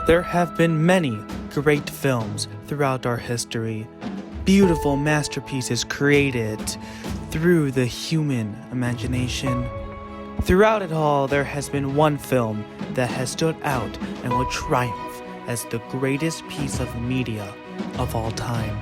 There have been many great films throughout our history, beautiful masterpieces created through the human imagination. Throughout it all, there has been one film that has stood out and will triumph as the greatest piece of media of all time.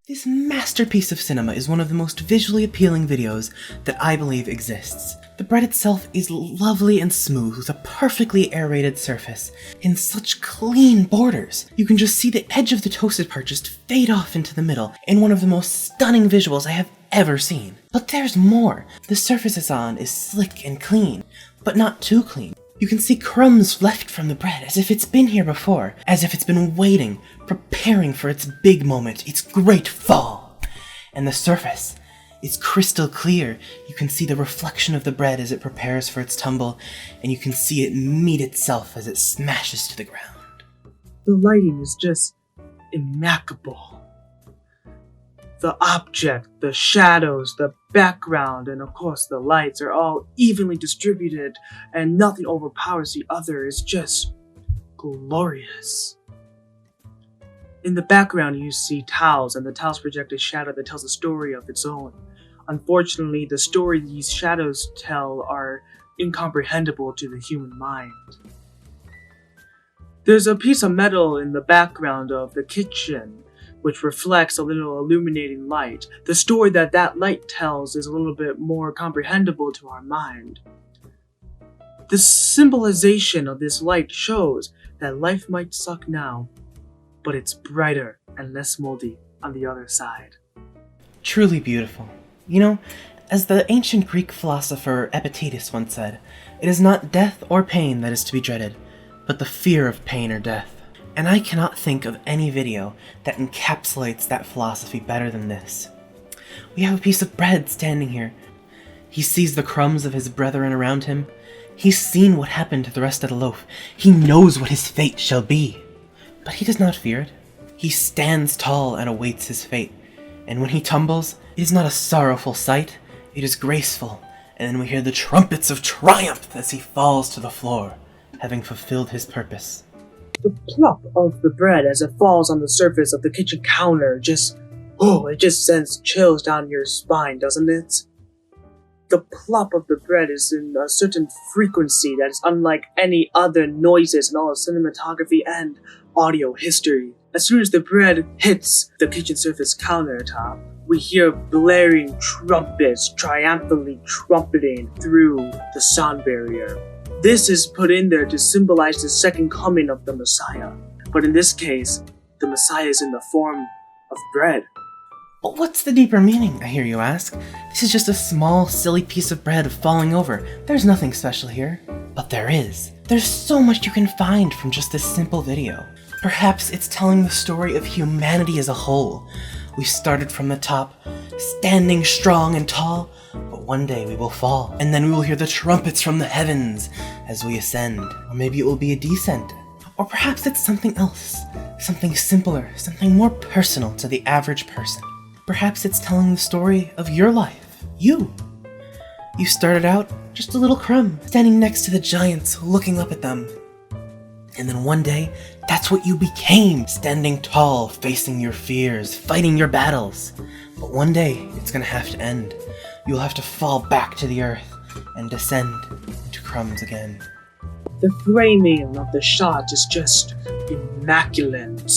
This masterpiece of cinema is one of the most visually appealing videos that I believe exists. The bread itself is lovely and smooth with a perfectly aerated surface and such clean borders. You can just see the edge of the toasted part just fade off into the middle in one of the most stunning visuals I have ever seen. But there's more. The surface it's on is slick and clean, but not too clean. You can see crumbs left from the bread as if it's been here before, as if it's been waiting, preparing for its big moment, its great fall. And the surface is crystal clear. You can see the reflection of the bread as it prepares for its tumble, and you can see it meet itself as it smashes to the ground. The lighting is just immaculable. The object, the shadows, the background, and of course the lights are all evenly distributed and nothing overpowers the other. It's just glorious. In the background you see tiles, and the tiles project a shadow that tells a story of its own. Unfortunately, the story these shadows tell are incomprehensible to the human mind. There's a piece of metal in the background of the kitchen which reflects a little illuminating light. The story that that light tells is a little bit more comprehensible to our mind. The symbolization of this light shows that life might suck now, but it's brighter and less moldy on the other side. Truly beautiful. You know, as the ancient Greek philosopher Epictetus once said, it is not death or pain that is to be dreaded, but the fear of pain or death. And I cannot think of any video that encapsulates that philosophy better than this. We have a piece of bread standing here. He sees the crumbs of his brethren around him. He's seen what happened to the rest of the loaf. He knows what his fate shall be. But he does not fear it. He stands tall and awaits his fate. And when he tumbles, it is not a sorrowful sight. It is graceful. And then we hear the trumpets of triumph as he falls to the floor, having fulfilled his purpose. The plop of the bread as it falls on the surface of the kitchen counter it just sends chills down your spine, doesn't it? The plop of the bread is in a certain frequency that is unlike any other noises in all of cinematography and audio history. As soon as the bread hits the kitchen surface countertop, we hear blaring trumpets triumphantly trumpeting through the sound barrier. This is put in there to symbolize the second coming of the Messiah. But in this case, the Messiah is in the form of bread. But what's the deeper meaning, I hear you ask? This is just a small, silly piece of bread falling over. There's nothing special here. But there is. There's so much you can find from just this simple video. Perhaps it's telling the story of humanity as a whole. We started from the top, standing strong and tall, but one day we will fall, and then we will hear the trumpets from the heavens as we ascend. Or maybe it will be a descent. Or perhaps it's something else, something simpler, something more personal to the average person. Perhaps it's telling the story of your life, you. You started out just a little crumb, standing next to the giants, looking up at them. And then one day, that's what you became, standing tall, facing your fears, fighting your battles. But one day, it's gonna have to end. You'll have to fall back to the earth and descend into crumbs again. The framing of the shot is just immaculate.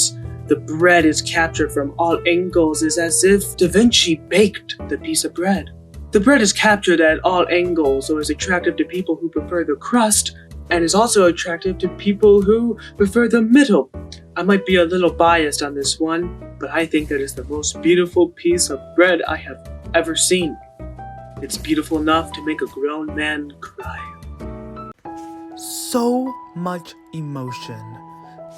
The bread is captured from all angles. It's as if Da Vinci baked the piece of bread. The bread is captured at all angles, so it's attractive to people who prefer the crust, and is also attractive to people who prefer the middle. I might be a little biased on this one, but I think that is the most beautiful piece of bread I have ever seen. It's beautiful enough to make a grown man cry. So much emotion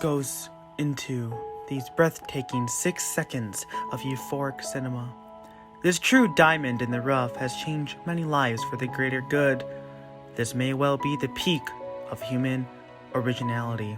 goes into these breathtaking 6 seconds of euphoric cinema. This true diamond in the rough has changed many lives for the greater good. This may well be the peak of human originality.